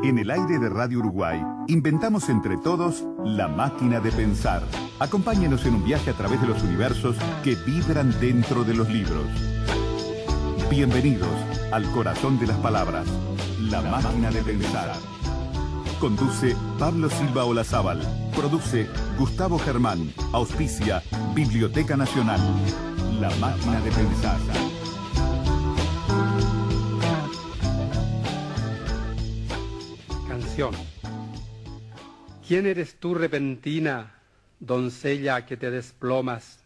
En el aire de Radio Uruguay, inventamos entre todos la máquina de pensar. Acompáñenos en un viaje a través de los universos que vibran dentro de los libros. Bienvenidos al corazón de las palabras, la máquina de pensar. Conduce Pablo Silva Olazábal. Produce Gustavo Germán. Auspicia Biblioteca Nacional. La máquina de pensar. Canción. ¿Quién eres tú, repentina, doncella que te desplomas,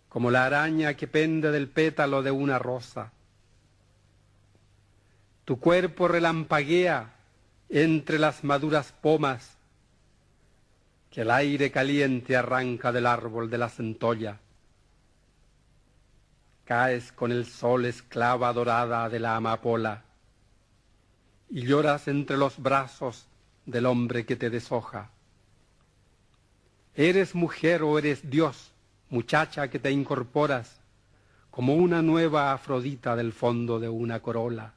como la araña que pende del pétalo de una rosa? Tu cuerpo relampaguea entre las maduras pomas que el aire caliente arranca del árbol de la centolla. Caes con el sol esclava dorada de la amapola y lloras entre los brazos del hombre que te deshoja. ¿Eres mujer o eres Dios, muchacha que te incorporas como una nueva Afrodita del fondo de una corola?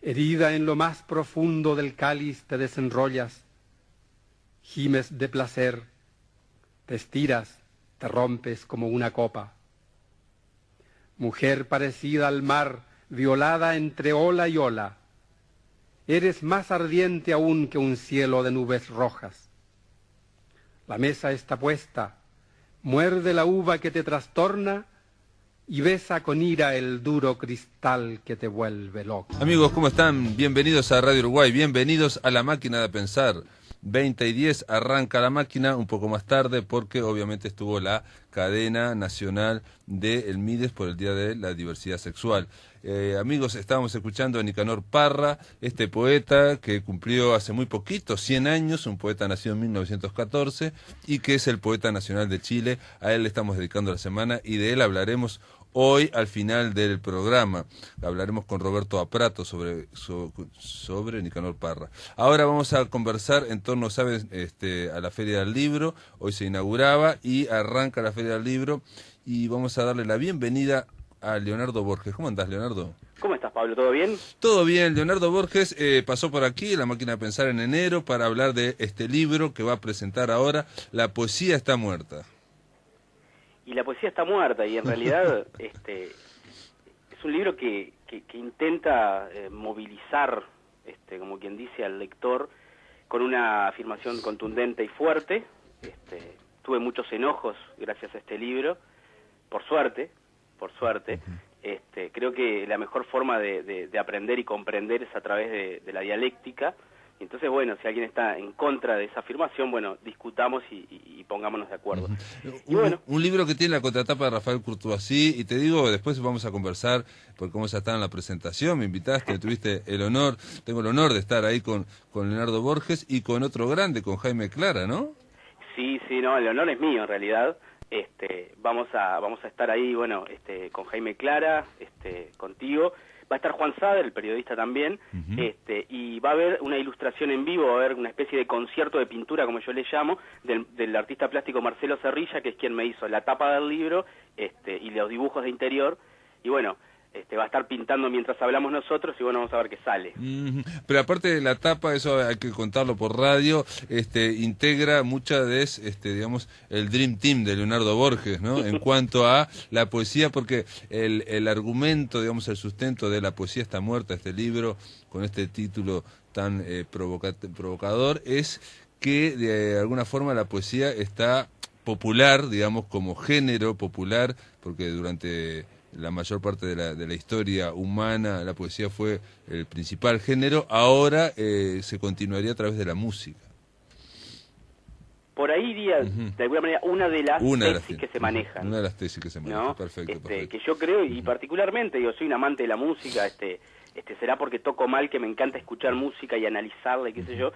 Herida en lo más profundo del cáliz te desenrollas, gimes de placer, te estiras, te rompes como una copa. Mujer parecida al mar, violada entre ola y ola, eres más ardiente aún que un cielo de nubes rojas. La mesa está puesta, muerde la uva que te trastorna y besa con ira el duro cristal que te vuelve loco. Amigos, ¿cómo están? Bienvenidos a Radio Uruguay, bienvenidos a La Máquina de Pensar. 20:10 arranca la máquina, un poco más tarde porque obviamente estuvo la cadena nacional del Mides por el Día de la Diversidad Sexual. Amigos, estábamos escuchando a Nicanor Parra, este poeta que cumplió hace muy poquito, 100 años, un poeta nacido en 1914 y que es el poeta nacional de Chile. A él le estamos dedicando la semana y de él hablaremos hoy al final del programa. Hablaremos con Roberto Aprato sobre Nicanor Parra. Ahora vamos a conversar en torno, ¿saben? A la Feria del Libro. Hoy se inauguraba y arranca la Feria del Libro y vamos a darle la bienvenida a Leonardo Borges. ¿Cómo andás, Leonardo? ¿Cómo estás, Pablo? ¿Todo bien? Todo bien. Leonardo Borges pasó por aquí, La Máquina de Pensar, en enero, para hablar de este libro que va a presentar ahora, La poesía está muerta. Y la poesía está muerta, y en realidad es un libro que intenta movilizar, como quien dice, al lector con una afirmación contundente y fuerte. Tuve muchos enojos gracias a este libro, por suerte. Creo que la mejor forma de aprender y comprender es a través de la dialéctica. Entonces, bueno, si alguien está en contra de esa afirmación, bueno, discutamos y pongámonos de acuerdo. Y bueno, un libro que tiene la contratapa de Rafael Courtoisí, y te digo, después vamos a conversar, porque como ya está en la presentación, me invitaste, tuviste el honor, tengo el honor de estar ahí con Leonardo Borges y con otro grande, con Jaime Clara, ¿no? Sí, no, el honor es mío en realidad. Vamos a estar ahí, bueno, con Jaime Clara, contigo. Va a estar Juan Sader, el periodista también, y va a haber una ilustración en vivo, va a haber una especie de concierto de pintura, como yo le llamo, del artista plástico Marcelo Cerrilla, que es quien me hizo la tapa del libro y los dibujos de interior, y bueno, va a estar pintando mientras hablamos nosotros y bueno, vamos a ver qué sale. Pero aparte de la tapa, eso hay que contarlo por radio, integra mucha de, digamos, el Dream Team de Leonardo Borges, ¿no? En cuanto a la poesía, porque el argumento, digamos, el sustento de La poesía está muerta, este libro, con este título tan provocador, es que de alguna forma la poesía está popular, digamos, como género popular, porque durante la mayor parte de la historia humana la poesía fue el principal género, ahora se continuaría a través de la música. Por ahí iría, de alguna manera, una de las tesis que se manejan. Una de las tesis que se manejan, ¿no? Perfecto. Que yo creo, y particularmente, yo soy un amante de la música, será porque toco mal, que me encanta escuchar música y analizarla y qué sé yo,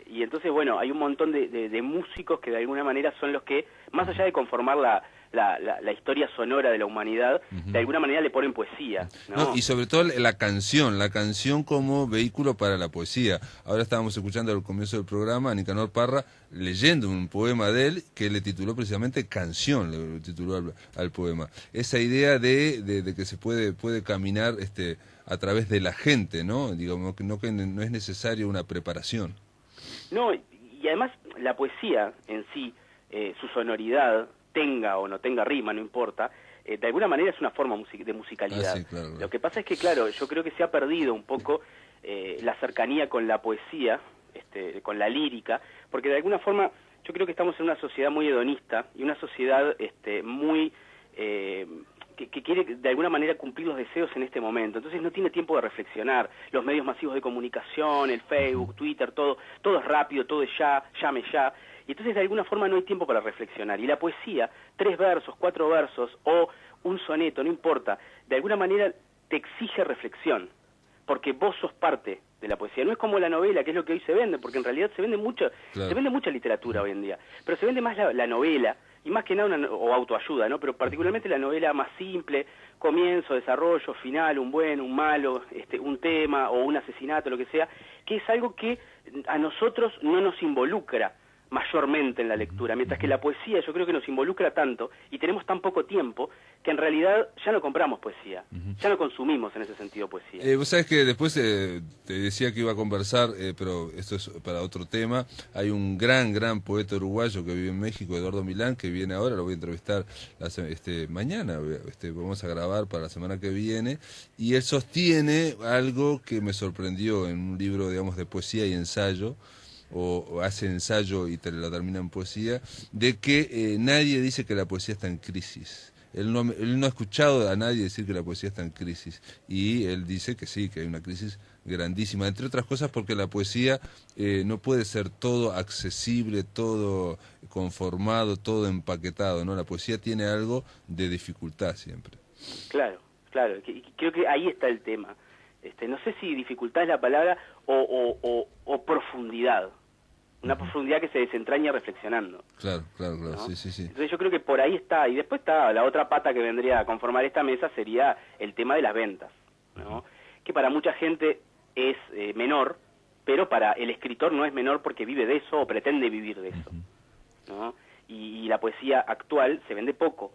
y entonces, bueno, hay un montón de músicos que de alguna manera son los que, más allá de conformar la la historia sonora de la humanidad, de alguna manera le ponen poesía, ¿no? No, y sobre todo la canción como vehículo para la poesía. Ahora estábamos escuchando al comienzo del programa a Nicanor Parra leyendo un poema de él que le tituló precisamente Canción, le tituló al poema. Esa idea de que se puede caminar a través de la gente, ¿no? Digamos que no es necesario una preparación. No, y además la poesía en sí, su sonoridad, tenga o no tenga rima, no importa, de alguna manera es una forma de musicalidad. Sí, claro. Lo que pasa es que, claro, yo creo que se ha perdido un poco la cercanía con la poesía, con la lírica, porque de alguna forma yo creo que estamos en una sociedad muy hedonista y una sociedad muy... que quiere de alguna manera cumplir los deseos en este momento, entonces no tiene tiempo de reflexionar. Los medios masivos de comunicación, el Facebook, Twitter, todo es rápido, todo es ya, llame ya, y entonces de alguna forma no hay tiempo para reflexionar. Y la poesía, 3 versos, 4 versos o un soneto, no importa, de alguna manera te exige reflexión, porque vos sos parte de la poesía. No es como la novela, que es lo que hoy se vende, porque en realidad se vende mucha literatura hoy en día, pero se vende más la novela, y más que nada o autoayuda, ¿no? Pero particularmente la novela más simple, comienzo, desarrollo, final, un bueno, un malo, un tema o un asesinato, lo que sea, que es algo que a nosotros no nos involucra mayormente en la lectura, mientras que la poesía yo creo que nos involucra tanto y tenemos tan poco tiempo que en realidad ya no compramos poesía, ya no consumimos en ese sentido poesía. Vos sabés que después te decía que iba a conversar, pero esto es para otro tema. Hay un gran poeta uruguayo que vive en México, Eduardo Milán, que viene ahora, lo voy a entrevistar mañana, vamos a grabar para la semana que viene, y él sostiene algo que me sorprendió en un libro, digamos, de poesía y ensayo, o hace ensayo y te lo termina en poesía, de que nadie dice que la poesía está en crisis. Él no ha escuchado a nadie decir que la poesía está en crisis, y él dice que sí, que hay una crisis grandísima, entre otras cosas porque la poesía no puede ser todo accesible, todo conformado, todo empaquetado, ¿no? La poesía tiene algo de dificultad siempre. Claro, creo que ahí está el tema. No sé si dificultad es la palabra o profundidad. Una profundidad que se desentraña reflexionando. Claro, ¿no? Sí. Entonces yo creo que por ahí está. Y después está la otra pata que vendría a conformar esta mesa, sería el tema de las ventas, ¿no? Que para mucha gente es menor, pero para el escritor no es menor porque vive de eso o pretende vivir de eso, ¿no? Y la poesía actual se vende poco.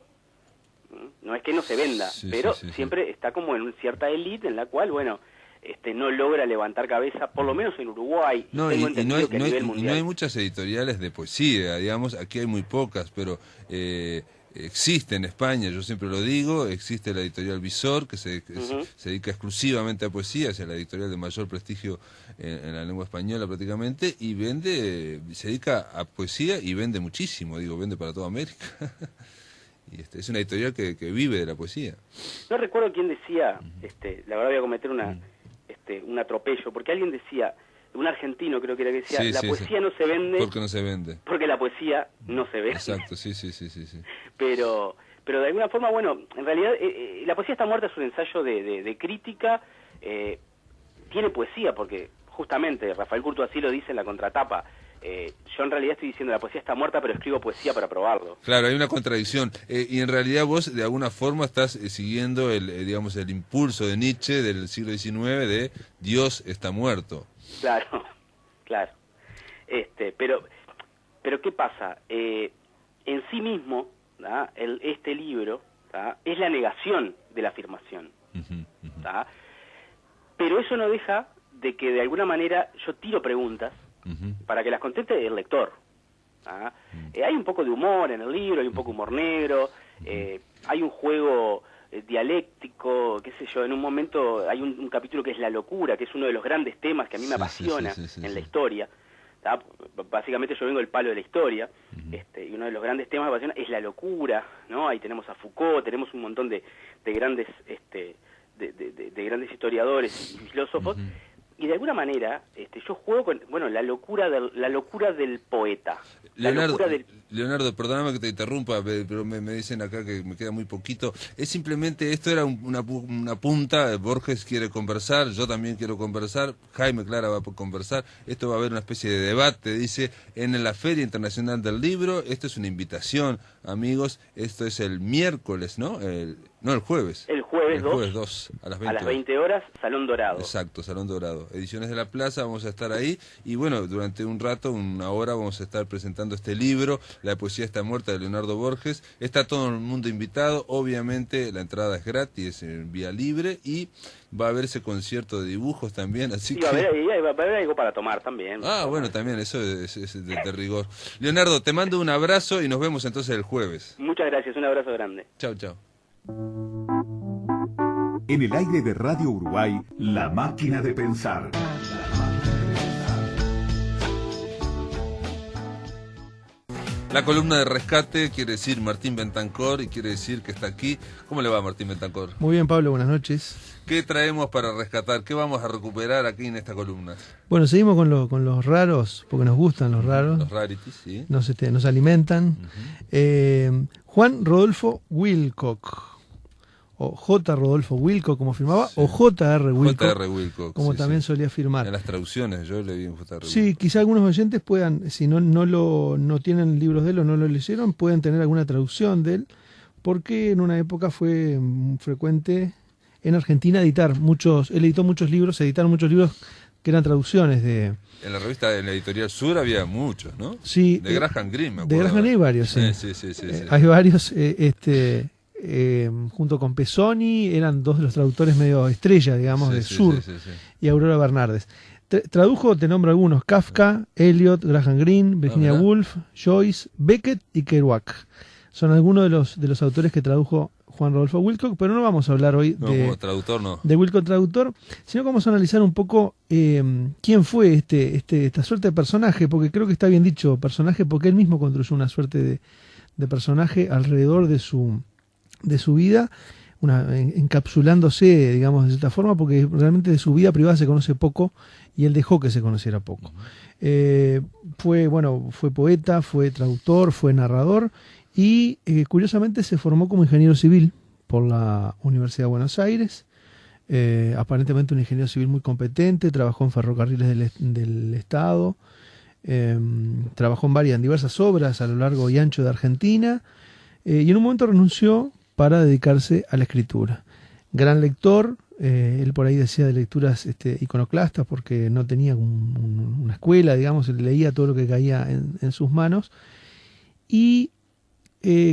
No es que no se venda, pero siempre está como en cierta élite en la cual, bueno, no logra levantar cabeza, por lo menos en Uruguay. No, y no hay muchas editoriales de poesía, digamos, aquí hay muy pocas, pero existe en España, yo siempre lo digo, existe la editorial Visor, que se dedica exclusivamente a poesía, es la editorial de mayor prestigio en la lengua española prácticamente, y se dedica a poesía y vende muchísimo, vende para toda América. Y es una editorial que vive de la poesía. No recuerdo quién decía, la verdad voy a cometer un atropello, porque alguien decía, un argentino creo que era que decía, la poesía no se vende... Porque no se vende. Porque la poesía no se vende. Exacto, sí. Pero de alguna forma, bueno, en realidad La poesía está muerta es un ensayo de crítica, tiene poesía, porque justamente Rafael Curto así lo dice en la contratapa. Yo en realidad estoy diciendo la poesía está muerta, pero escribo poesía para probarlo. Claro, hay una contradicción. Y en realidad vos de alguna forma estás siguiendo el impulso de Nietzsche del siglo XIX de Dios está muerto. Claro. Pero ¿qué pasa? En sí mismo, ¿tá? Este libro, ¿tá? Es la negación de la afirmación. ¿Tá? Pero eso no deja de que de alguna manera yo tiro preguntas para que las conteste el lector. Hay un poco de humor en el libro, hay un poco de humor negro, hay un juego dialéctico, qué sé yo, en un momento hay un capítulo que es la locura, que es uno de los grandes temas que a mí me apasiona en la historia. Básicamente yo vengo del palo de la historia, y uno de los grandes temas que me apasiona es la locura, ¿no? Ahí tenemos a Foucault, tenemos un montón de grandes de grandes historiadores y filósofos. Y de alguna manera yo juego con la locura del poeta. Leonardo, perdóname que te interrumpa, pero me dicen acá que me queda muy poquito. Es simplemente, esto era una punta, Borges quiere conversar, yo también quiero conversar, Jaime Clara va a conversar, esto va a haber una especie de debate, dice, en la Feria Internacional del Libro. Esto es una invitación, amigos, esto es el miércoles, ¿no? El jueves. El jueves 2 a las 20 horas, Salón Dorado. Exacto, Salón Dorado. Ediciones de la Plaza, vamos a estar ahí y bueno, durante un rato, una hora, vamos a estar presentando este libro, La poesía está muerta, de Leonardo Borges. Está todo el mundo invitado, obviamente la entrada es gratis, es en vía libre y va a haber ese concierto de dibujos también, así que... va a haber algo para tomar también. Bueno, también, eso es de rigor. Leonardo, te mando un abrazo y nos vemos entonces el jueves. Muchas gracias, un abrazo grande. Chau, chau. En el aire de Radio Uruguay, La Máquina de Pensar. La columna de rescate quiere decir Martín Bentancor y quiere decir que está aquí. ¿Cómo le va, Martín Bentancor? Muy bien, Pablo, buenas noches. ¿Qué traemos para rescatar? ¿Qué vamos a recuperar aquí en esta columna? Bueno, seguimos con los raros, porque nos gustan los raros. Los rarities, sí. Nos alimentan. Juan Rodolfo Wilcock, o J. Rodolfo Wilcock, como firmaba, sí. O J.R. Wilcock, J.R. Wilcock, como también solía firmar. En las traducciones, yo le vi en J.R. Sí, Wilcock. quizá algunos oyentes puedan, si no tienen libros de él o no lo leyeron, pueden tener alguna traducción de él, porque en una época fue frecuente en Argentina él editó muchos libros, se editaron muchos libros que eran traducciones de... En la revista, en la editorial Sur había muchos, ¿no? Sí. De Graham Greene, me acuerdo. De Graham Greene hay varios, sí. Sí. Hay varios, junto con Pezzoni, eran dos de los traductores medio estrella, digamos, de Sur, y Aurora Bernardes. Tradujo, te nombro algunos, Kafka, Eliot, Graham Greene, Virginia Woolf, Joyce, Beckett y Kerouac. Son algunos de los autores que tradujo Juan Rodolfo Wilcock, pero no vamos a hablar hoy como traductor, de Wilcock traductor, sino que vamos a analizar un poco quién fue esta suerte de personaje, porque creo que está bien dicho personaje, porque él mismo construyó una suerte de personaje alrededor de su vida, encapsulándose, digamos, de cierta forma, porque realmente de su vida privada se conoce poco y él dejó que se conociera poco. Fue poeta, fue traductor, fue narrador y curiosamente se formó como ingeniero civil por la Universidad de Buenos Aires, aparentemente un ingeniero civil muy competente, trabajó en ferrocarriles del Estado, trabajó en diversas obras a lo largo y ancho de Argentina, y en un momento renunció para dedicarse a la escritura. Gran lector, él por ahí decía de lecturas iconoclastas porque no tenía una escuela, digamos, él leía todo lo que caía en sus manos, y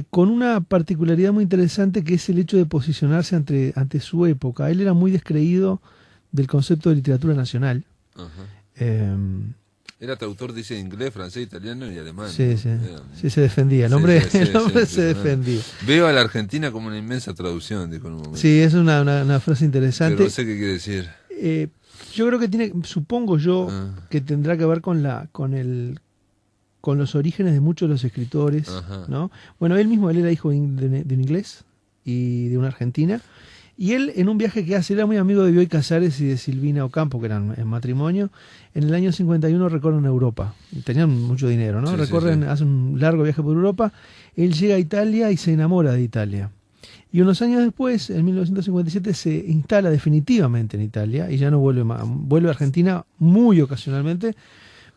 con una particularidad muy interesante que es el hecho de posicionarse ante su época. Él era muy descreído del concepto de literatura nacional. Era traductor, dice, inglés, francés, italiano y alemán. Sí, se defendía. El hombre se defendía. Veo a la Argentina como una inmensa traducción, dijo en un momento. Sí, es una frase interesante. Pero no sé qué quiere decir. Yo creo que supongo yo, que tendrá que ver con los orígenes de muchos de los escritores, ¿no? Bueno, él era hijo de un inglés y de una argentina, y él en un viaje que hace, era muy amigo de Bioy Casares y de Silvina Ocampo, que eran en matrimonio, en el año 51 recorren Europa, tenían mucho dinero, ¿no? Hacen un largo viaje por Europa, él llega a Italia y se enamora de Italia. Y unos años después, en 1957, se instala definitivamente en Italia y ya no vuelve a Argentina muy ocasionalmente.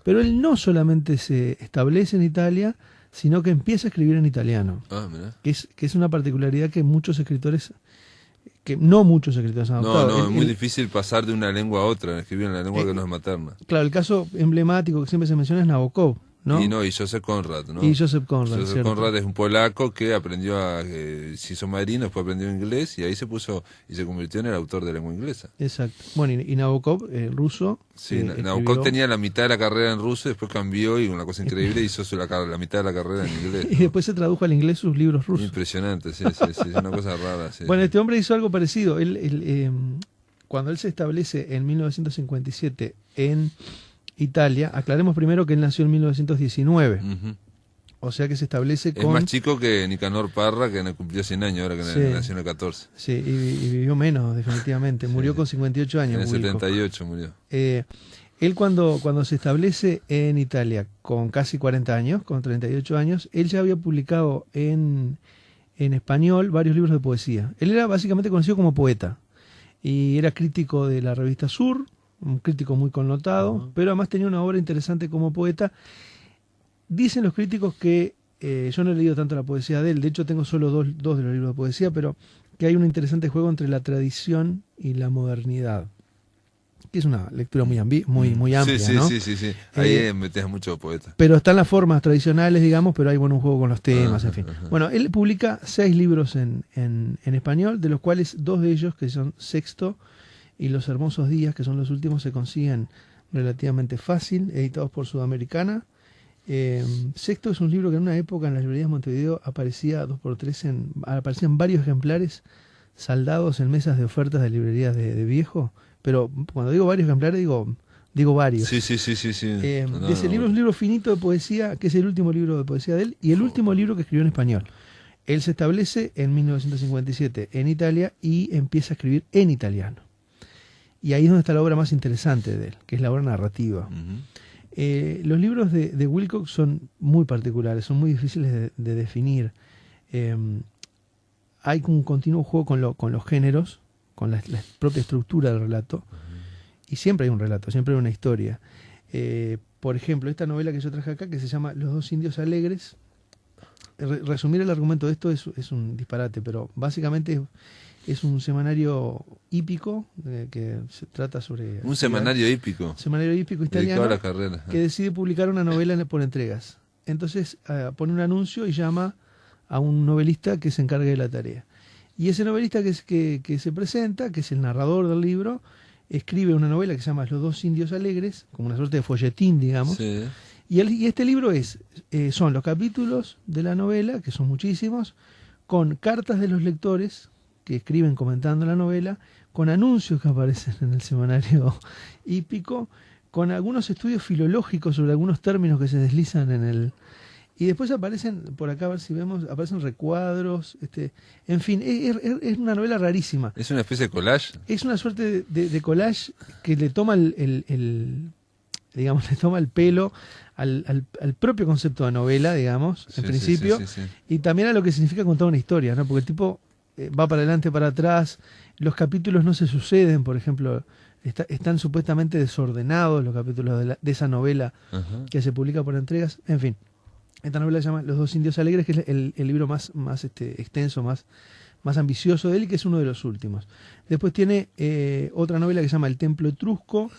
Pero él no solamente se establece en Italia, sino que empieza a escribir en italiano. Que es una particularidad que no muchos escritores han adoptado. Es muy difícil pasar de una lengua a otra, escribir en la lengua que no es materna. Claro, el caso emblemático que siempre se menciona es Nabokov, ¿no? Y Joseph Conrad, ¿no? Y Joseph Conrad. Joseph Conrad es un polaco que aprendió se hizo marino, después aprendió inglés y ahí se puso y se convirtió en el autor de lengua inglesa. Exacto. Bueno, y Nabokov, ruso. Sí, Nabokov tenía la mitad de la carrera en ruso, después cambió y una cosa increíble hizo la mitad de la carrera en inglés, ¿no? Y después se tradujo al inglés sus libros rusos. Impresionante, sí, es una cosa rara. Sí. Bueno, este hombre hizo algo parecido. Cuando él se establece en 1957 en Italia, aclaremos primero que él nació en 1919. O sea que se establece con... Es más chico que Nicanor Parra, que cumplió 100 años, ahora que nació en el 14. Sí, y vivió menos, definitivamente. Murió con 58 años. En el 78 murió. Él cuando se establece en Italia con casi 40 años, con 38 años, él ya había publicado en español varios libros de poesía. Él era básicamente conocido como poeta y era crítico de la revista Sur, un crítico muy connotado, pero además tenía una obra interesante como poeta. Dicen los críticos que, yo no he leído tanto la poesía de él, de hecho tengo solo dos de los libros de poesía, pero que hay un interesante juego entre la tradición y la modernidad, que es una lectura muy amplia, ¿no? Sí. Ahí metes mucho poeta. Pero están las formas tradicionales, digamos, pero hay un juego con los temas, en fin. Bueno, él publica 6 libros en español, de los cuales 2 de ellos, que son Sexto y Los Hermosos Días, que son los últimos, se consiguen relativamente fácil, editados por Sudamericana. Sexto es un libro que en una época en las librerías de Montevideo aparecía 2x3, aparecían varios ejemplares saldados en mesas de ofertas de librerías de viejo, pero cuando digo varios ejemplares digo varios. Sí. Ese libro es un libro finito de poesía, que es el último libro de poesía de él y el último libro que escribió en español. Él se establece en 1957 en Italia y empieza a escribir en italiano. Y ahí es donde está la obra más interesante de él, que es la obra narrativa. Los libros de Wilcox son muy particulares, son muy difíciles de definir. Hay un continuo juego con los géneros, con la propia estructura del relato, y siempre hay un relato, siempre hay una historia. Por ejemplo, esta novela que yo traje acá, que se llama Los dos indios alegres. Resumir el argumento de esto es un disparate, pero básicamente es un semanario hípico que se trata sobre... Un semanario hípico. Semanario hípico italiano, dedicado a la carrera. Que decide publicar una novela por entregas. Entonces pone un anuncio y llama a un novelista que se encargue de la tarea. Y ese novelista que se presenta, que es el narrador del libro, escribe una novela que se llama Los dos indios alegres, como una suerte de folletín, digamos. Sí. Y este libro son los capítulos de la novela, que son muchísimos, con cartas de los lectores que escriben comentando la novela, con anuncios que aparecen en el semanario hípico, con algunos estudios filológicos sobre algunos términos que se deslizan en el... Y después aparecen, por acá a ver si vemos, aparecen recuadros, en fin, es una novela rarísima. ¿Es una especie de collage? Es una suerte de collage que le toma digamos, le toma el pelo al propio concepto de novela, digamos, en principio, sí. Y también a lo que significa contar una historia, ¿no? Porque el tipo va para adelante, para atrás, los capítulos no se suceden, por ejemplo, están supuestamente desordenados los capítulos de esa novela que se publica por entregas, en fin. Esta novela se llama Los dos indios alegres, que es el libro más extenso, más ambicioso de él, que es uno de los últimos. Después tiene otra novela que se llama El templo etrusco,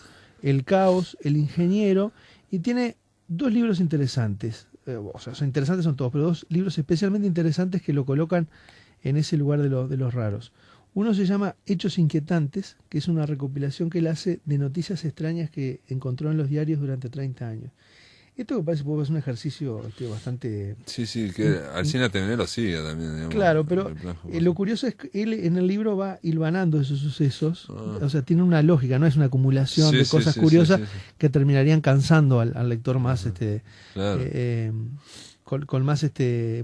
El caos, El ingeniero, y tiene 2 libros interesantes. Son interesantes son todos, pero 2 libros especialmente interesantes que lo colocan en ese lugar de los raros. Uno se llama Hechos inquietantes, que es una recopilación que él hace de noticias extrañas que encontró en los diarios durante 30 años. Esto me parece que es un ejercicio bastante... Sí, que Alsina Temenero sigue también. Digamos, claro, pero lo curioso es que él en el libro va hilvanando esos sucesos, o sea, tiene una lógica, no es una acumulación de cosas curiosas que terminarían cansando al lector más, claro. Con más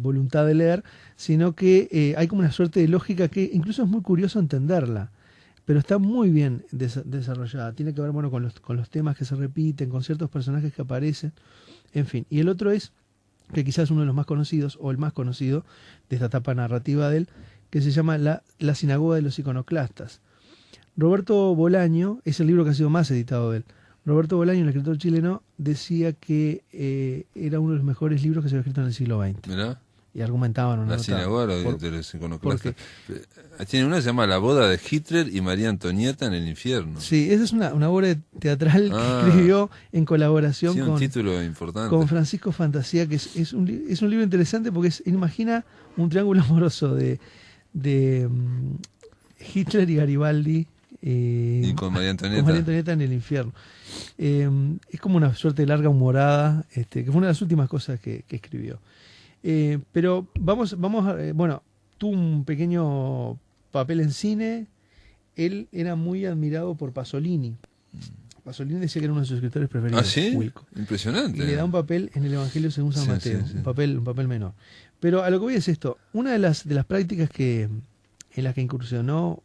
voluntad de leer, sino que hay como una suerte de lógica que incluso es muy curioso entenderla. Pero está muy bien desarrollada. Tiene que ver con los temas que se repiten, con ciertos personajes que aparecen, en fin. Y el otro es, que quizás es uno de los más conocidos, o el más conocido de esta etapa narrativa de él, que se llama La sinagoga de los iconoclastas. Roberto Bolaño, es el libro que ha sido más editado de él. Roberto Bolaño, el escritor chileno, decía que era uno de los mejores libros que se había escrito en el siglo XX. ¿Mirá? Y argumentaban una La sinagoga de los iconoclastas. Tiene una que se llama La boda de Hitler y María Antonieta en el infierno. Sí, esa es una obra teatral que escribió en colaboración con un título importante, con Francisco Fantasía, que es un libro interesante porque imagina un triángulo amoroso de Hitler y Garibaldi y con María Antonieta en el infierno. Es como una suerte de larga humorada, que fue una de las últimas cosas que escribió. Pero vamos bueno, tuvo un pequeño papel en cine. Él era muy admirado por Pasolini. Pasolini decía que era uno de sus escritores preferidos. ¿Ah, sí? Wilco. Impresionante. Y le da un papel en el Evangelio según San Mateo, un papel menor. Pero a lo que voy es esto. Una de las prácticas en las que incursionó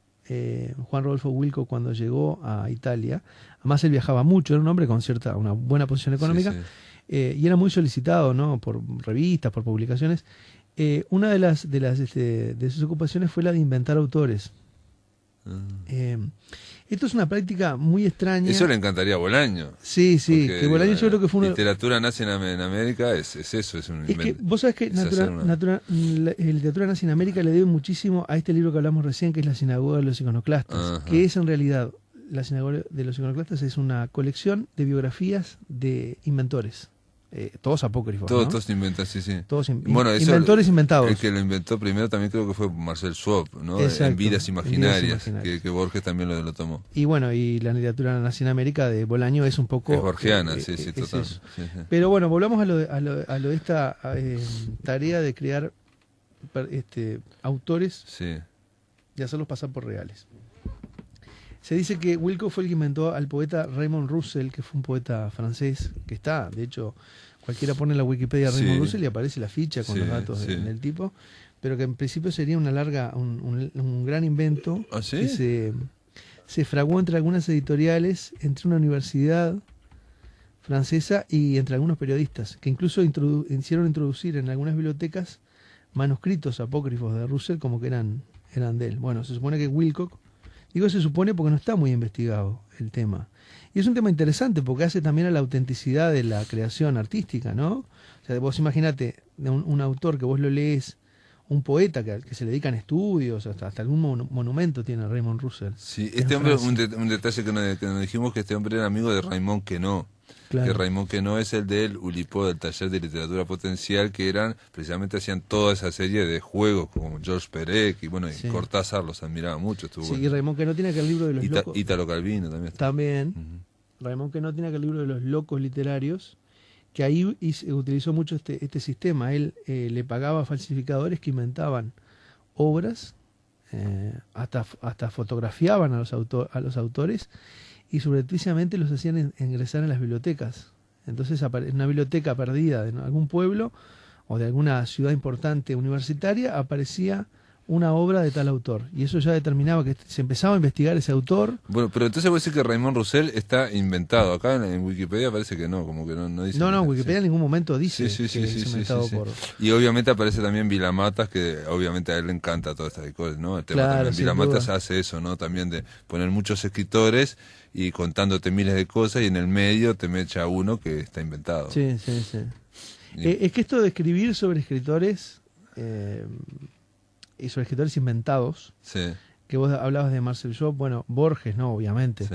Juan Rodolfo Wilco cuando llegó a Italia. Además él viajaba mucho, era un hombre con una buena posición económica, y era muy solicitado, ¿no? Por revistas, por publicaciones. Una de sus ocupaciones fue la de inventar autores. Esto es una práctica muy extraña. Eso le encantaría a Bolaño. Sí, que Bolaño yo creo que fue una... Literatura nazi en América es eso, es un... Es que vos sabés que la literatura nazi en América le debe muchísimo a este libro que hablamos recién, que es La Sinagoga de los Iconoclastas, que es en realidad, La Sinagoga de los Iconoclastas es una colección de biografías de inventores. Todos apócrifos, ¿no? Todos inventan, sí. Todos Bueno, inventores inventados. El que lo inventó primero también creo que fue Marcel Schwab, ¿no? Exacto, en Vidas Imaginarias, en Vidas Imaginarias. Que Borges también lo tomó. Y bueno, y la literatura nazi en América de Bolaño es un poco... Es borgiana, sí, total. Sí. Pero bueno, volvamos a lo de esta tarea de crear autores y hacerlos pasar por reales. Se dice que Wilco fue el que inventó al poeta Raymond Roussel, que fue un poeta francés, que está, de hecho, cualquiera pone en la Wikipedia Raymond Roussel y aparece la ficha con los datos del tipo, pero que en principio sería un gran invento que se fraguó entre algunas editoriales, entre una universidad francesa y entre algunos periodistas, que incluso hicieron introducir en algunas bibliotecas manuscritos apócrifos de Roussel como que eran de él. Bueno, se supone que Wilcock, digo se supone porque no está muy investigado el tema. Y es un tema interesante porque hace también a la autenticidad de la creación artística, ¿no? O sea, vos imaginate un autor que vos lo lees, un poeta que se le dedican estudios, hasta algún monumento tiene Raymond Roussel. Sí, este hombre, un detalle que nos dijimos, que este hombre era amigo de Raymond Queneau. Claro. Que Raymond Queneau es el del Oulipo, del taller de literatura potencial, que precisamente hacían toda esa serie de juegos como Georges Perec y y Cortázar los admiraba mucho. Y Raymond Queneau tiene aquel libro de los locos. Ítalo Calvino también. Raymond Queneau tiene aquel libro de los locos literarios, que ahí utilizó mucho este sistema. Él le pagaba a falsificadores que inventaban obras, hasta fotografiaban a los autores, y subrepticiamente los hacían ingresar en las bibliotecas. Entonces, en una biblioteca perdida de algún pueblo o de alguna ciudad importante universitaria, aparecía una obra de tal autor. Y eso ya determinaba que se empezaba a investigar ese autor. Bueno, pero entonces voy a decir que Raymond Roussel está inventado. Acá en Wikipedia parece que no, como que no dice. No, Wikipedia en ningún momento dice que es inventado por... Y obviamente aparece también Vilamatas, que obviamente a él le encanta todas estas cosas, ¿no? El tema también. Vilamatas hace eso, ¿no? También de poner muchos escritores y contándote miles de cosas, y en el medio te mecha uno que está inventado. Sí. Es que esto de escribir sobre escritores... y sobre escritores inventados, que vos hablabas de Marcel Schwab, Borges, ¿no? Obviamente.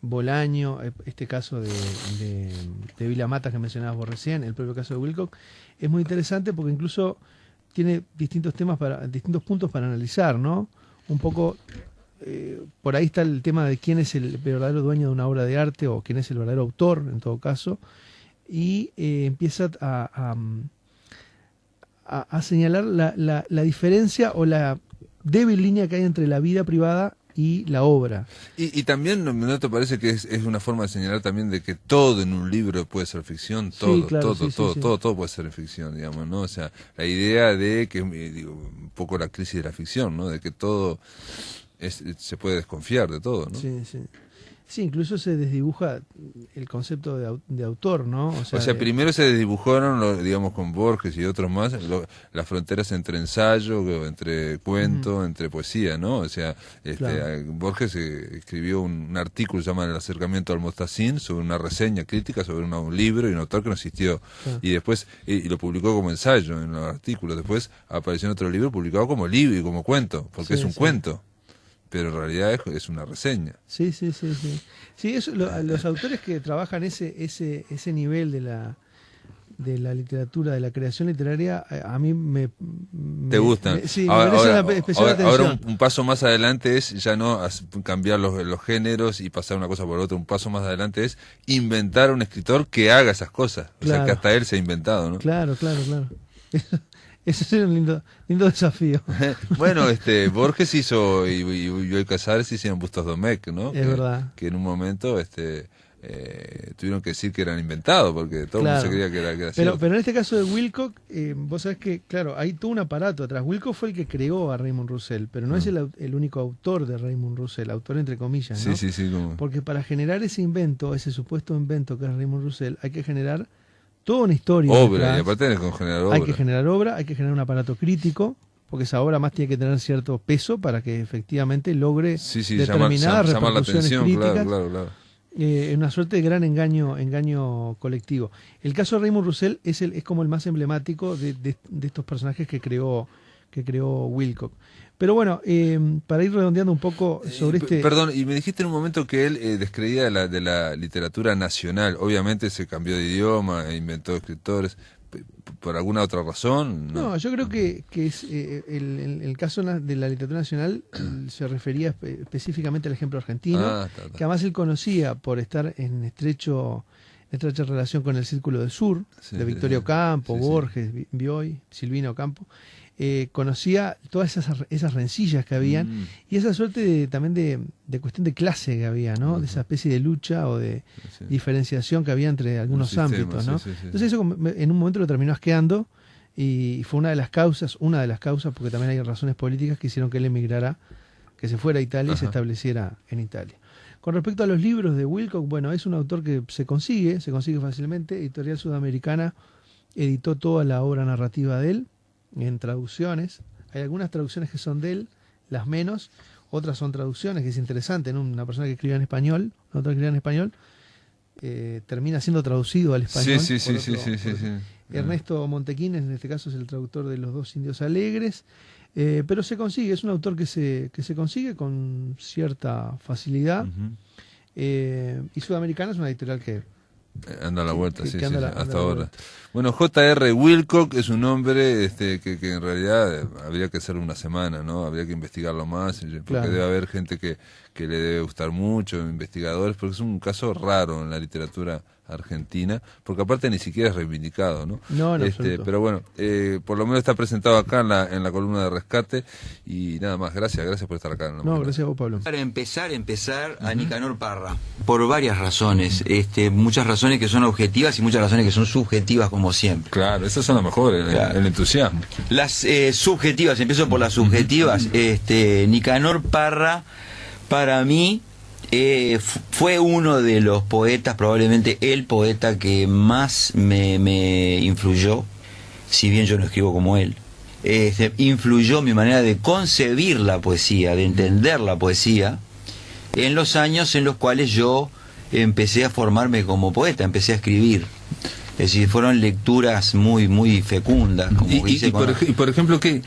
Bolaño, este caso de Vilamatas que mencionabas vos recién, el propio caso de Wilcock, es muy interesante porque incluso tiene distintos puntos para analizar, ¿no? Un poco, por ahí está el tema de quién es el verdadero dueño de una obra de arte, o quién es el verdadero autor, en todo caso, y empieza a señalar la diferencia o la débil línea que hay entre la vida privada y la obra. Y también, ¿no te parece que es una forma de señalar también de que todo en un libro puede ser ficción? Todo puede ser ficción, digamos, ¿no? O sea, la idea de que, un poco la crisis de la ficción, ¿no? De que todo se puede desconfiar de todo, ¿no? Sí, incluso se desdibuja el concepto de autor, ¿no? O sea, primero se desdibujaron, digamos, con Borges y otros más, las fronteras entre ensayo, entre cuento, entre poesía, ¿no? O sea, Borges escribió un artículo llamado El acercamiento al Mostacín, sobre una reseña crítica sobre un libro y un autor que no existió. Y después y lo publicó como ensayo en los artículos. Después apareció en otro libro publicado como libro y como cuento, porque es un cuento. Pero en realidad es una reseña. Sí, eso, los autores que trabajan ese nivel de la literatura, de la creación literaria, a mí ¿te gustan? Me merece especial atención. Ahora un paso más adelante es ya no cambiar los géneros y pasar una cosa por otra. Un paso más adelante es inventar a un escritor que haga esas cosas. O sea, que hasta él se ha inventado, ¿no? Claro. Ese sería un lindo desafío. Bueno, Borges hizo y Bioy Casares hicieron Bustos Domecq, ¿no? Es verdad. Que en un momento tuvieron que decir que eran inventados, porque todo el mundo se creía que era cierto. Pero en este caso de Wilcock, vos sabés que, claro, hay todo un aparato atrás. Wilcock fue el que creó a Raymond Roussel, pero no es el único autor de Raymond Roussel, autor entre comillas, ¿no? Sí, como... Porque para generar ese invento, ese supuesto invento que es Raymond Roussel, hay que generar toda una historia. Obra, detrás. y aparte de generar obra. Hay que generar obra, hay que generar un aparato crítico, porque esa obra más tiene que tener cierto peso para que efectivamente logre determinadas repercusiones críticas. Claro. Una suerte de gran engaño colectivo. El caso de Raymond Roussel es como el más emblemático de estos personajes que creó Wilcock. Pero bueno, para ir redondeando un poco sobre Perdón, y me dijiste en un momento que él descreía de la literatura nacional. Obviamente se cambió de idioma, inventó escritores. ¿Por alguna otra razón? No, yo creo que es el caso de la literatura nacional se refería específicamente al ejemplo argentino, que además él conocía por estar en estrecha relación con el Círculo del Sur, de Victoria Ocampo, Borges, Bioy, Silvina Ocampo. Conocía todas esas rencillas que habían y esa suerte también de cuestión de clase que había, ¿no? De esa especie de lucha o de diferenciación que había entre algunos ámbitos, ¿no? Entonces eso en un momento lo terminó asqueando y fue una de las causas, porque también hay razones políticas que hicieron que él emigrara, que se fuera a Italia y se estableciera en Italia. Con respecto a los libros de Wilcock, bueno, es un autor que se consigue fácilmente. Editorial Sudamericana editó toda la obra narrativa de él en traducciones. Hay algunas traducciones que son de él, las menos, otras son traducciones, que es interesante, ¿no? Una persona que escribía en español, otra que escribía en español, termina siendo traducido al español. Sí. Ernesto Montequín, en este caso, es el traductor de Los dos indios alegres, pero se consigue, es un autor que se consigue con cierta facilidad, y Sudamericana es una editorial que anda a la vuelta, hasta ahora. Vuelta. Bueno, J.R. Wilcock es un hombre que en realidad habría que hacer una semana, ¿no? Habría que investigarlo más, porque debe haber gente que le debe gustar mucho, investigadores, porque es un caso raro en la literatura argentina, porque aparte ni siquiera es reivindicado, ¿no? No, pero bueno, por lo menos está presentado acá en la columna de Rescate y nada más. Gracias por estar acá. Gracias a vos, Pablo. Para empezar a Nicanor Parra, por varias razones, muchas razones que son objetivas y muchas razones que son subjetivas, como siempre. Claro, esas son las mejores, el entusiasmo. Las subjetivas, empiezo por las subjetivas. Nicanor Parra, para mí, fue uno de los poetas, probablemente el poeta que más me influyó, si bien yo no escribo como él. Influyó mi manera de concebir la poesía, de entender la poesía, en los años en los cuales yo empecé a formarme como poeta, empecé a escribir. Es decir, fueron lecturas muy fecundas. Como por ejemplo, ¿qué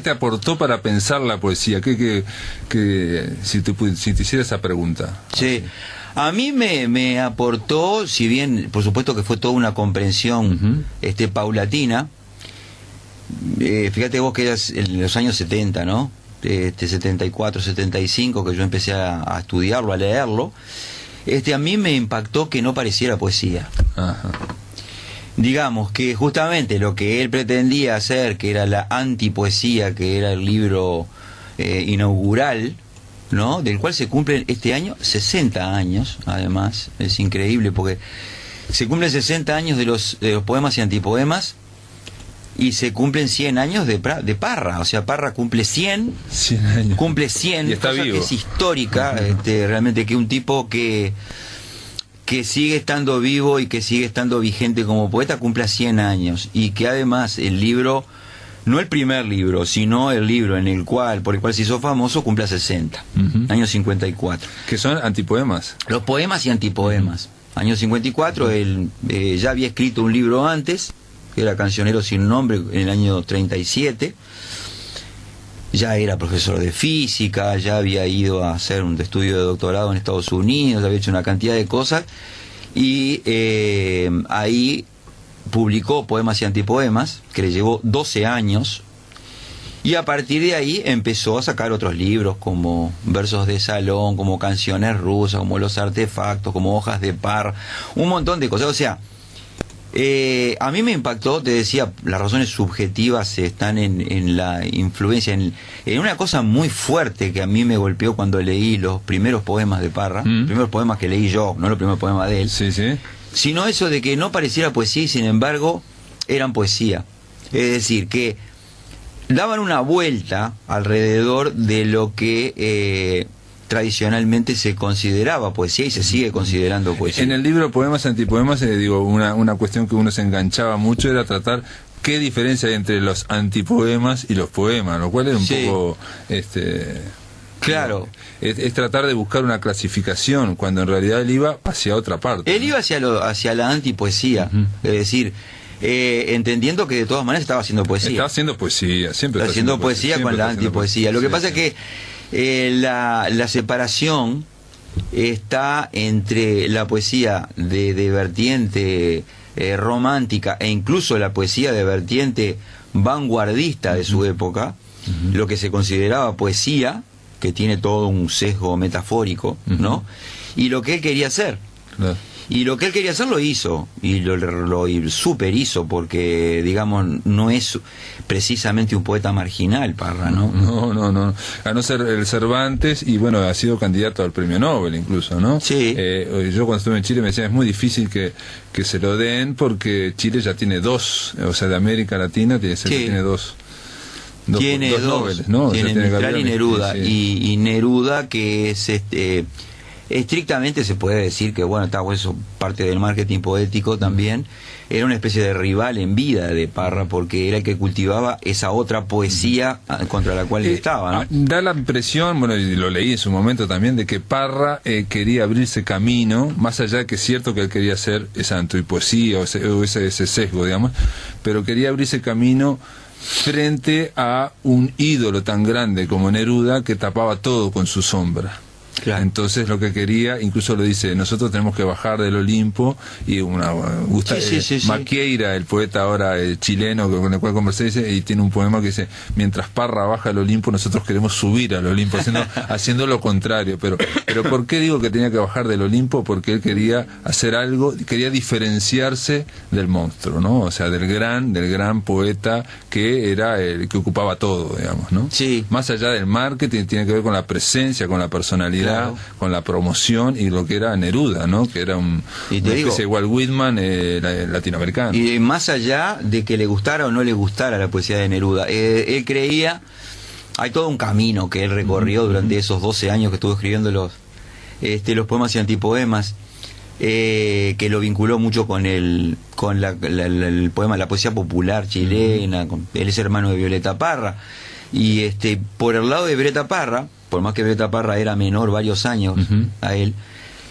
te aportó para pensar la poesía? Si te hiciera esa pregunta. Sí, a mí me aportó, si bien por supuesto que fue toda una comprensión paulatina. Fíjate vos que eras en los años 70, ¿no? 74, 75, que yo empecé a estudiarlo, a leerlo. A mí me impactó que no pareciera poesía. Ajá. Digamos que justamente lo que él pretendía hacer, que era la antipoesía, que era el libro inaugural, ¿no? Del cual se cumplen este año 60 años, además. Es increíble porque se cumplen 60 años de los poemas y antipoemas, y se cumplen 100 años de Parra. O sea, Parra cumple 100 años. Cumple 100, y está cosa vivo. Que es histórica, realmente, que un tipo que sigue estando vivo y que sigue estando vigente como poeta cumpla 100 años, y que además el libro, no el primer libro, sino el libro por el cual se hizo famoso, cumpla 60, año 54. ¿Que son antipoemas? Los poemas y antipoemas. Año 54, él ya había escrito un libro antes, que era Cancionero sin nombre, en el año 37. Ya era profesor de física, ya había ido a hacer un estudio de doctorado en Estados Unidos, había hecho una cantidad de cosas, y ahí publicó Poemas y Antipoemas, que le llevó 12 años, y a partir de ahí empezó a sacar otros libros, como Versos de Salón, como Canciones Rusas, como Los Artefactos, como Hojas de Par, un montón de cosas. O sea, A mí me impactó, te decía, las razones subjetivas están en la influencia, en una cosa muy fuerte que a mí me golpeó cuando leí los primeros poemas de Parra, los primeros poemas que leí yo, no los primeros poemas de él, sino eso de que no pareciera poesía y sin embargo eran poesía. Es decir, que daban una vuelta alrededor de lo que tradicionalmente se consideraba poesía y se sigue considerando poesía. En el libro Poemas Antipoemas, digo, una cuestión que uno se enganchaba mucho era tratar qué diferencia hay entre los antipoemas y los poemas, lo cual era un poco... Claro. Es tratar de buscar una clasificación, cuando en realidad él iba hacia otra parte. Él iba hacia la antipoesía, es decir... entendiendo que de todas maneras estaba haciendo poesía. Estaba haciendo poesía, siempre está haciendo poesía con la antipoesía. Lo que pasa es que la separación está entre la poesía de vertiente romántica e incluso la poesía de vertiente vanguardista de su época, lo que se consideraba poesía, que tiene todo un sesgo metafórico, ¿no? Y lo que él quería hacer. Claro. Y lo que él quería hacer lo hizo, y lo super hizo, porque, digamos, no es precisamente un poeta marginal, Parra, ¿no? No. Ganó ser el Cervantes y, bueno, ha sido candidato al premio Nobel incluso, ¿no? Sí. Yo cuando estuve en Chile me decían, es muy difícil que se lo den porque Chile ya tiene dos, o sea, de América Latina tiene dos. Tiene dos Nobel, ¿no? Tiene Mistral y Neruda, y Neruda, que es estrictamente se puede decir que, bueno, eso parte del marketing poético también, era una especie de rival en vida de Parra, porque era el que cultivaba esa otra poesía contra la cual él estaba, ¿no? Da la impresión, bueno, y lo leí en su momento también, de que Parra quería abrirse camino, más allá de que es cierto que él quería hacer esa antipoesía o ese sesgo, digamos, pero quería abrirse camino frente a un ídolo tan grande como Neruda, que tapaba todo con su sombra. Claro. Entonces lo que quería, incluso lo dice, nosotros tenemos que bajar del Olimpo, y Maquieira, el poeta ahora chileno con el cual conversé, dice, y tiene un poema que dice, mientras Parra baja al Olimpo, nosotros queremos subir al Olimpo, haciendo lo contrario. Pero ¿por qué digo que tenía que bajar del Olimpo? Porque él quería hacer algo, quería diferenciarse del monstruo, ¿no? O sea, del gran poeta que era el que ocupaba todo, digamos, ¿no? Sí. Más allá del marketing, tiene que ver con la presencia, con la personalidad, claro, con la promoción, y lo que era Neruda, ¿no? Que era una especie de Walt Whitman latinoamericano. Y más allá de que le gustara o no le gustara la poesía de Neruda, él creía, hay todo un camino que él recorrió durante esos 12 años que estuvo escribiendo los poemas y antipoemas, que lo vinculó mucho con el poema, la poesía popular chilena. Él es hermano de Violeta Parra, y por el lado de Violeta Parra, por más que Violeta Parra era menor varios años a él,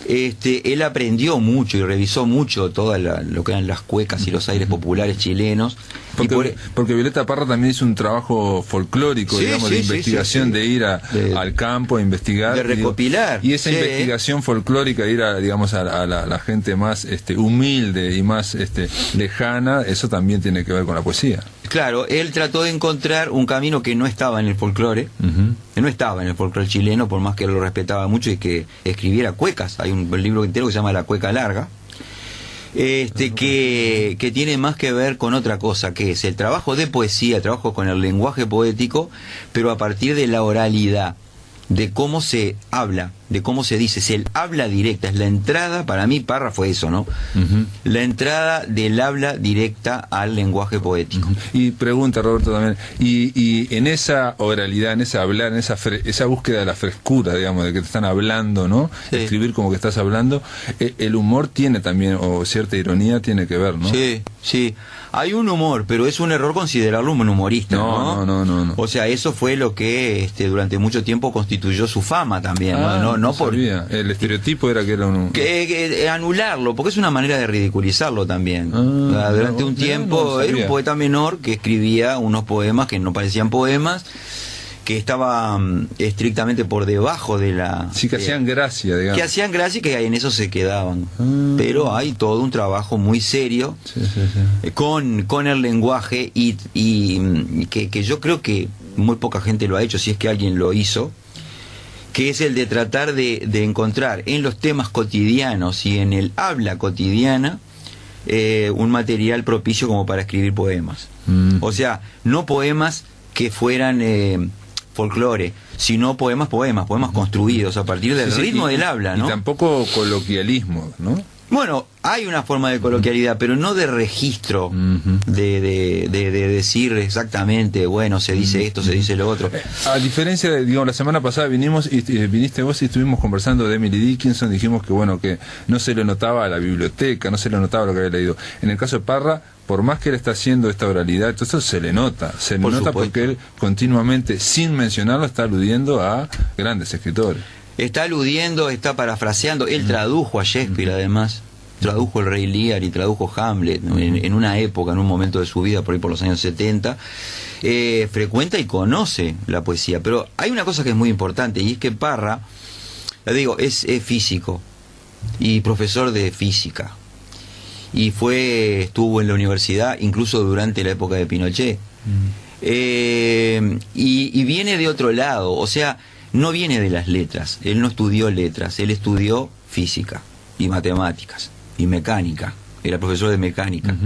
él aprendió mucho y revisó mucho todas lo que eran las cuecas y los aires populares chilenos. Porque Violeta Parra también hizo un trabajo folclórico, de investigación, de ir al campo a investigar, de recopilar, y esa investigación folclórica, de ir a la gente más humilde y más lejana, eso también tiene que ver con la poesía. Claro, él trató de encontrar un camino que no estaba en el folclore, que no estaba en el folclore chileno, por más que él lo respetaba mucho y que escribiera cuecas. Hay un libro entero que se llama La Cueca Larga, que tiene más que ver con otra cosa, que es el trabajo de poesía, el trabajo con el lenguaje poético, pero a partir de la oralidad, de cómo se habla, de cómo se dice, es el habla directa, es la entrada. Para mí Parra fue eso, ¿no? La entrada del habla directa al lenguaje poético. Y pregunta, Roberto, también, y en esa oralidad, en ese hablar, en esa búsqueda de la frescura, digamos, de que te están hablando, ¿no? Sí. Escribir como que estás hablando, el humor tiene también, o cierta ironía tiene que ver, ¿no? Sí. Hay un humor, pero es un error considerarlo un humorista, ¿no? No. O sea, eso fue lo que durante mucho tiempo constituyó su fama también, no por sabía. El estereotipo era que era que anularlo, porque es una manera de ridiculizarlo también. Durante un tiempo era un poeta menor que escribía unos poemas que no parecían poemas, que estaban estrictamente por debajo de la... Sí, que hacían gracia, digamos. Que hacían gracia y que en eso se quedaban. Pero hay todo un trabajo muy serio con el lenguaje, y que yo creo que muy poca gente lo ha hecho, si es que alguien lo hizo, que es el de tratar de encontrar en los temas cotidianos y en el habla cotidiana un material propicio como para escribir poemas. O sea, no poemas que fueran folclore, sino poemas construidos a partir del ritmo del habla, ¿no? Y tampoco coloquialismo, ¿no? Bueno, hay una forma de coloquialidad, pero no de registro, de decir exactamente, bueno, se dice esto, se dice lo otro. A diferencia de, digamos, la semana pasada viniste vos y estuvimos conversando de Emily Dickinson, dijimos que, bueno, que no se le notaba a la biblioteca, no se le notaba lo que había leído. En el caso de Parra, por más que él está haciendo esta oralidad, todo eso se le nota porque él continuamente, sin mencionarlo, está aludiendo a grandes escritores. Está aludiendo, está parafraseando. Él tradujo a Shakespeare, además. Tradujo el Rey Lear y tradujo Hamlet en una época, en un momento de su vida, por ahí por los años 70. Frecuenta y conoce la poesía. Pero hay una cosa que es muy importante, y es que Parra, digo, es físico y profesor de física. Y estuvo en la universidad, incluso durante la época de Pinochet. Y viene de otro lado, o sea, no viene de las letras. Él no estudió letras, él estudió física y matemáticas y mecánica. Era profesor de mecánica.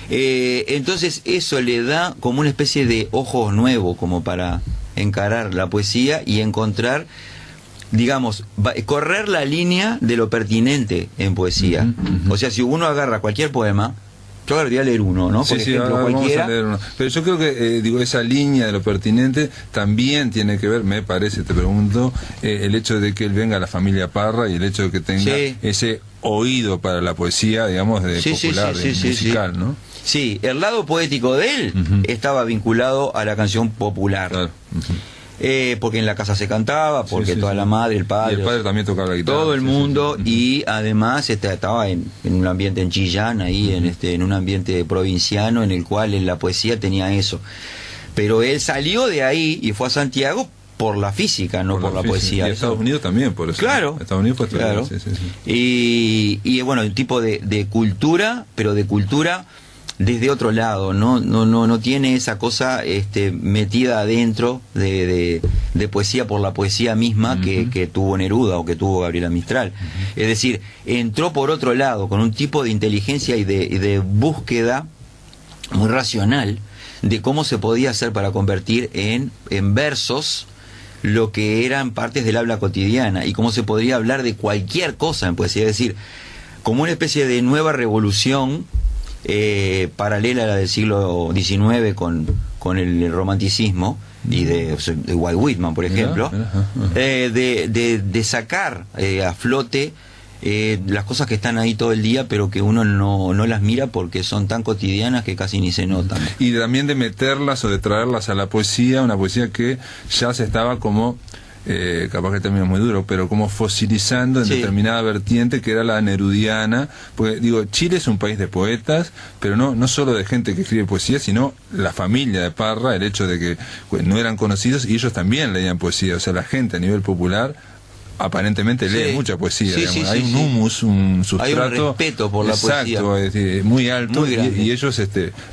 Entonces eso le da como una especie de ojo nuevo como para encarar la poesía y encontrar, digamos, correr la línea de lo pertinente en poesía. O sea, si uno agarra cualquier poema, yo agarraría a leer uno, ¿no? Por ejemplo, cualquiera. Vamos a leer uno. Pero yo creo que, esa línea de lo pertinente también tiene que ver, me parece, te pregunto, el hecho de que él venga a la familia Parra y el hecho de que tenga ese oído para la poesía, digamos, de popular, musical, ¿no? Sí, el lado poético de él estaba vinculado a la canción popular. Claro. Porque en la casa se cantaba, porque toda la madre, el padre... Y el padre también tocaba la guitarra. Todo el mundo, y además estaba en un ambiente en Chillán, ahí en un ambiente provinciano, en el cual la poesía tenía eso. Pero él salió de ahí y fue a Santiago por la física, no por la poesía. Y a Estados Unidos también, por eso. Claro. Estados Unidos pues claro. Y bueno, un tipo de cultura, pero de cultura desde otro lado, no tiene esa cosa metida adentro de poesía por la poesía misma que tuvo Neruda o que tuvo Gabriela Mistral. Es decir, entró por otro lado con un tipo de inteligencia y de búsqueda muy racional de cómo se podía hacer para convertir en versos lo que eran partes del habla cotidiana y cómo se podría hablar de cualquier cosa en poesía. Es decir, como una especie de nueva revolución paralela a la del siglo XIX con el romanticismo y de Walt Whitman, por ejemplo, de sacar a flote las cosas que están ahí todo el día, pero que uno no las mira porque son tan cotidianas que casi ni se notan. Y también de meterlas o de traerlas a la poesía, una poesía que ya se estaba como... capaz que el término es muy duro, pero como fosilizando en determinada vertiente que era la nerudiana, porque digo, Chile es un país de poetas, pero no solo de gente que escribe poesía, sino la familia de Parra, el hecho de que no eran conocidos y ellos también leían poesía, o sea, la gente a nivel popular aparentemente lee mucha poesía, hay un humus, un sustrato, hay un respeto por la poesía muy alto, muy y ellos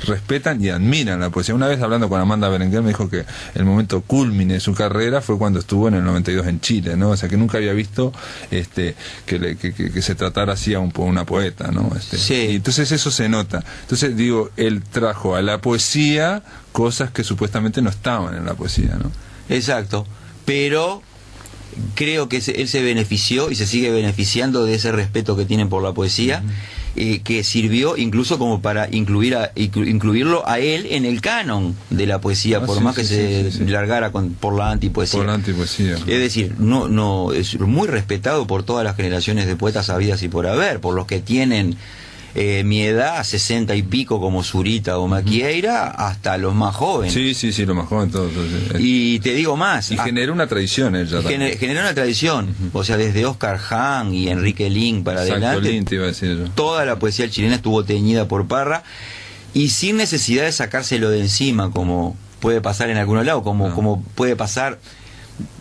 respetan y admiran la poesía. Una vez hablando con Amanda Berenguer me dijo que el momento culmine de su carrera fue cuando estuvo en el 92 en Chile, ¿no? O sea, que nunca había visto que se tratara así a una poeta, ¿no? Y entonces eso se nota. Entonces digo, él trajo a la poesía cosas que supuestamente no estaban en la poesía, ¿no? Exacto, pero creo que él se benefició y se sigue beneficiando de ese respeto que tienen por la poesía, que sirvió incluso como para incluirlo a él en el canon de la poesía, por más que se largara por la antipoesía. Por la antipoesía. Es decir, no es muy respetado por todas las generaciones de poetas habidas y por haber, por los que tienen mi edad, 60 y pico, como Zurita o Maquieira, hasta los más jóvenes. Sí, los más jóvenes todos. Y te digo más. Y generó una tradición ella también. Generó una tradición, o sea, desde Oscar Hahn y Enrique Lin para adelante, Lin te iba a decir yo. Toda la poesía chilena estuvo teñida por Parra, y sin necesidad de sacárselo de encima, como puede pasar en algunos lados, como puede pasar...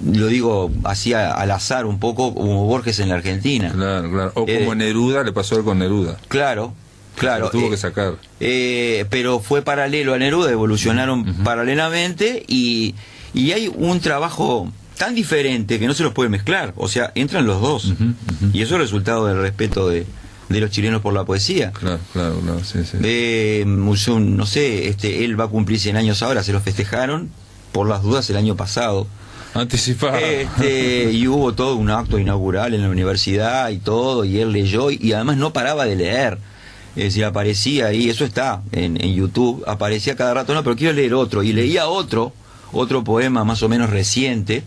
Lo digo así al azar un poco, como Borges en la Argentina. Claro. O como Neruda, le pasó con Neruda. Claro. Lo tuvo que sacar. Pero fue paralelo a Neruda, evolucionaron paralelamente, y hay un trabajo tan diferente que no se los puede mezclar. O sea, entran los dos. Y eso es el resultado del respeto de de los chilenos por la poesía. Claro, sí. No sé, él va a cumplir 100 años ahora, se lo festejaron por las dudas el año pasado. Anticipado. Y hubo todo un acto inaugural en la universidad y todo, y él leyó, y además no paraba de leer. Es decir, aparecía ahí, eso está en YouTube, aparecía cada rato, no, pero quiero leer otro, y leía otro poema más o menos reciente,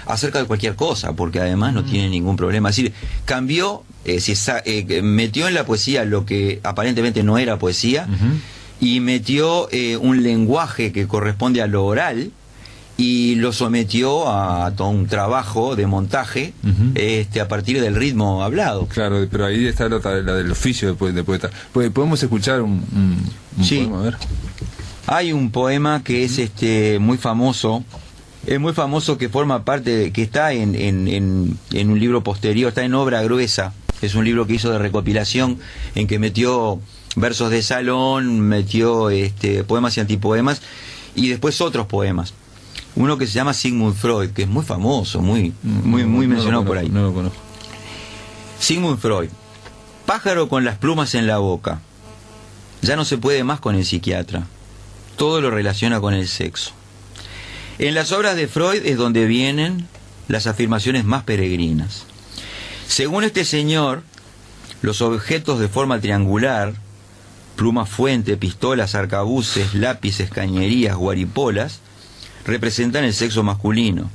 acerca de cualquier cosa, porque además no tiene ningún problema. Es decir, cambió, metió en la poesía lo que aparentemente no era poesía, y metió un lenguaje que corresponde a lo oral, y lo sometió a todo un trabajo de montaje a partir del ritmo hablado. Claro, pero ahí está la del oficio de poeta. ¿Podemos escuchar un sí. poema? A ver. Hay un poema que es muy famoso. Es muy famoso, que forma parte, que está en un libro posterior, está en Obra Gruesa. Es un libro que hizo de recopilación, en que metió versos de salón, metió poemas y antipoemas, y después otros poemas. Uno que se llama Sigmund Freud, que es muy famoso, muy mencionado por ahí. No lo conozco. Sigmund Freud. Pájaro con las plumas en la boca. Ya no se puede más con el psiquiatra. Todo lo relaciona con el sexo. En las obras de Freud es donde vienen las afirmaciones más peregrinas. Según este señor, los objetos de forma triangular, pluma fuente, pistolas, arcabuces, lápices, cañerías, guaripolas, representan el sexo masculino.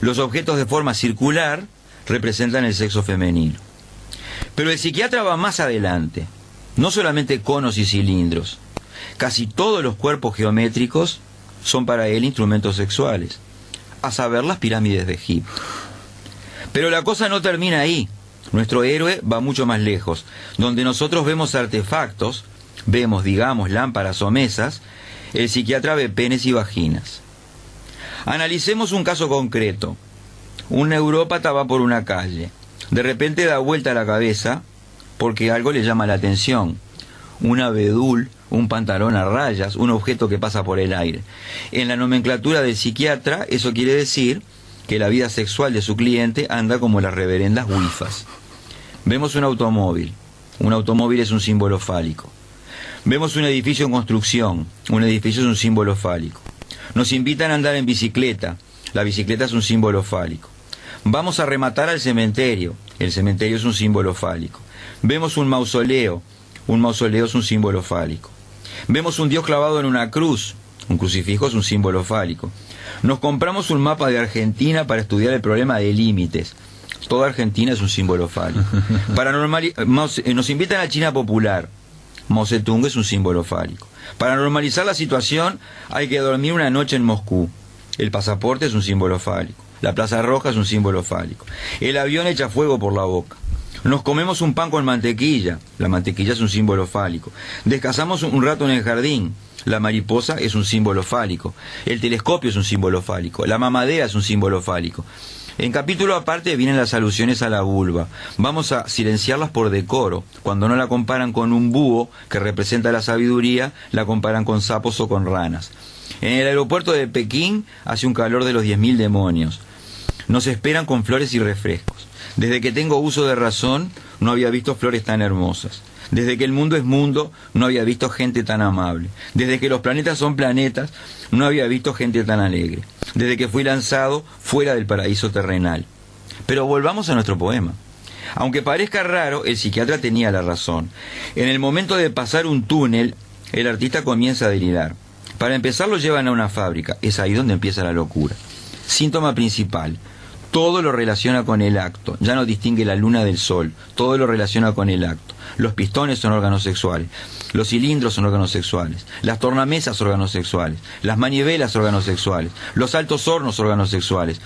Los objetos de forma circular representan el sexo femenino. Pero el psiquiatra va más adelante. No solamente conos y cilindros. Casi todos los cuerpos geométricos son para él instrumentos sexuales, a saber, las pirámides de Egipto. Pero la cosa no termina ahí. Nuestro héroe va mucho más lejos. Donde nosotros vemos artefactos, vemos, digamos, lámparas o mesas, el psiquiatra ve penes y vaginas. Analicemos un caso concreto. Un neurópata va por una calle. De repente da vuelta a la cabeza porque algo le llama la atención. Un abedul, un pantalón a rayas, un objeto que pasa por el aire. En la nomenclatura del psiquiatra, eso quiere decir que la vida sexual de su cliente anda como las reverendas wifas. Vemos un automóvil. Un automóvil es un símbolo fálico. Vemos un edificio en construcción. Un edificio es un símbolo fálico. Nos invitan a andar en bicicleta. La bicicleta es un símbolo fálico. Vamos a rematar al cementerio. El cementerio es un símbolo fálico. Vemos un mausoleo. Un mausoleo es un símbolo fálico. Vemos un Dios clavado en una cruz. Un crucifijo es un símbolo fálico. Nos compramos un mapa de Argentina para estudiar el problema de límites. Toda Argentina es un símbolo fálico. Nos invitan a China popular. Mao Zedong es un símbolo fálico. Para normalizar la situación hay que dormir una noche en Moscú. El pasaporte es un símbolo fálico. La Plaza Roja es un símbolo fálico. El avión echa fuego por la boca. Nos comemos un pan con mantequilla. La mantequilla es un símbolo fálico. Descansamos un rato en el jardín. La mariposa es un símbolo fálico. El telescopio es un símbolo fálico. La mamadera es un símbolo fálico. En capítulo aparte vienen las alusiones a la vulva. Vamos a silenciarlas por decoro. Cuando no la comparan con un búho, que representa la sabiduría, la comparan con sapos o con ranas. En el aeropuerto de Pekín hace un calor de los 10.000 demonios. Nos esperan con flores y refrescos. Desde que tengo uso de razón, no había visto flores tan hermosas. Desde que el mundo es mundo, no había visto gente tan amable. Desde que los planetas son planetas, no había visto gente tan alegre. Desde que fui lanzado fuera del paraíso terrenal. Pero volvamos a nuestro poema. Aunque parezca raro, el psiquiatra tenía la razón. En el momento de pasar un túnel, el artista comienza a delirar. Para empezar lo llevan a una fábrica. Es ahí donde empieza la locura. Síntoma principal. Todo lo relaciona con el acto. Ya no distingue la luna del sol. Todo lo relaciona con el acto. Los pistones son órganos sexuales. Los cilindros son órganos sexuales. Las tornamesas, órganos sexuales. Las manivelas, órganos sexuales. Los altos hornos, órganos sexuales.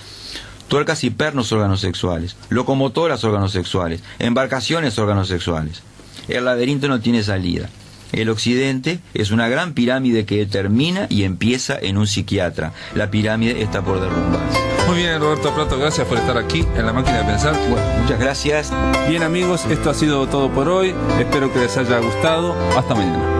Tuercas y pernos, órganos sexuales. Locomotoras, órganos sexuales. Embarcaciones, órganos sexuales. El laberinto no tiene salida. El occidente es una gran pirámide que termina y empieza en un psiquiatra. La pirámide está por derrumbarse. Muy bien, Roberto Prato, gracias por estar aquí en La Máquina de Pensar. Bueno, muchas gracias. Bien, amigos, esto ha sido todo por hoy. Espero que les haya gustado. Hasta mañana.